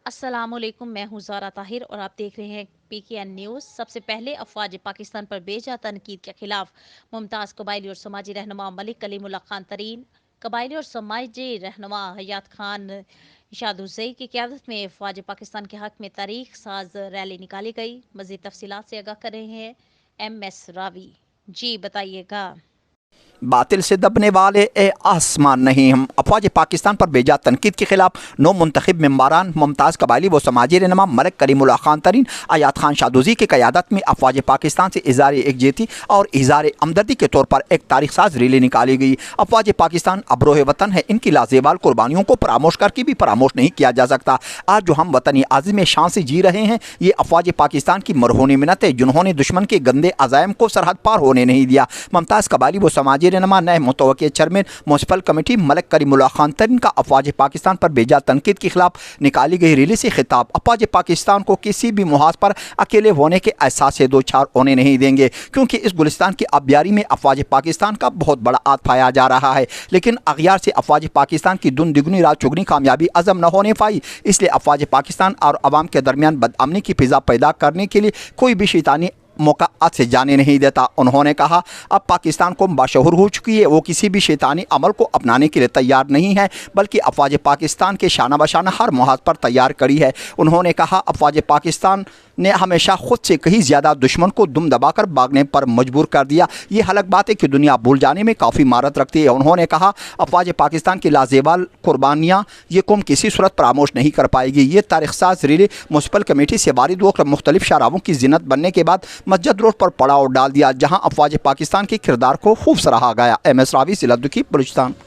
السلام علیکم، میں ہوں زارا طاہر اور آپ دیکھ رہے ہیں PKN نیوز۔ سب سے پہلے افواج پاکستان پر بیجا تنقید کے خلاف ممتاز قبائلی اور سماجی رہنما ملک کلیم اللہ خان ترین، قبائلی اور سماجی رہنما حیات خان شادوزئی کی قیادت میں افواج پاکستان کے حق میں تاریخ ساز ریلی نکالی گئی۔ مزید تفصیلات سے آگاہ کر رہے ہیں MS راوی۔ جی بتائیے گا۔ باطل سے دبنے والے اے آسمان نہیں ہم۔ افواج پاکستان پر بیجا تنقید کے خلاف نو منتخب ممبران ممتاز قبائلی و سماجی رہنما ملک کلیم اللہ خان ترین حیات خان شادوزئی کی قیادت میں افواج پاکستان سے اظہار یکجہتی اور اظہار ہمدردی کے طور پر ایک تاریخ ساز ریلی نکالی گئی۔ افواج پاکستان ابروہ وطن ہے، ان کی لازوال قربانیوں کو فراموش کر کے بھی فراموش نہیں کیا جا سکتا۔ آج جو ہم وطنی عزم شان سے جی رہے ہیں، یہ افواج پاکستان کی مرہون منت ہے، جنہوں نے دشمن کے گندے عزائم کو سرحد پار ہونے نہیں دیا۔ ممتاز قبائلی و سماجی رہنما نئے متوقع چیئرمین میونسپل کمیٹی ملک کلیم اللہ خان ترین کا افواج پاکستان پر بیجا تنقید کے خلاف نکالی گئی ریلی سے خطاب۔ افواج پاکستان کو کسی بھی محاذ پر اکیلے ہونے کے احساس سے دوچار ہونے نہیں دیں گے، کیونکہ اس گلستان کی آبیاری میں افواج پاکستان کا بہت بڑا ہاتھ پایا جا رہا ہے، لیکن اغیار سے افواج پاکستان کی دن دگنی رات چگنی کامیابی عزم نہ ہونے پائی۔ اس لیے افواج پاکستان اور عوام کے درمیان بدامنی کی فضا پیدا کرنے کے لیے کوئی بھی شیطانی موقع ہاتھ سے جانے نہیں دیتا۔ انہوں نے کہا اب پاکستان کو باشعور ہو چکی ہے، وہ کسی بھی شیطانی عمل کو اپنانے کے لیے تیار نہیں ہے، بلکہ افواج پاکستان کے شانہ بشانہ ہر محاذ پر تیار کری ہے۔ انہوں نے کہا افواج پاکستان نے ہمیشہ خود سے کہیں زیادہ دشمن کو دم دبا کر بھاگنے پر مجبور کر دیا۔ یہ حلق بات ہے کہ دنیا بھول جانے میں کافی مہارت رکھتی ہے۔ انہوں نے کہا افواج پاکستان کی لازوال قربانیاں یہ قوم کسی صورت فراموش نہیں کر پائے گی۔ یہ تاریخ ساز ریلی میونسپل کمیٹی سے وارد ہو کر مختلف شاہراہوں کی زینت بننے کے بعد مسجد روڈ پر پڑاؤ ڈال دیا، جہاں افواج پاکستان کے کردار کو خوب سراہا گیا۔ MS راوی، ضلع دکی، بلوچستان۔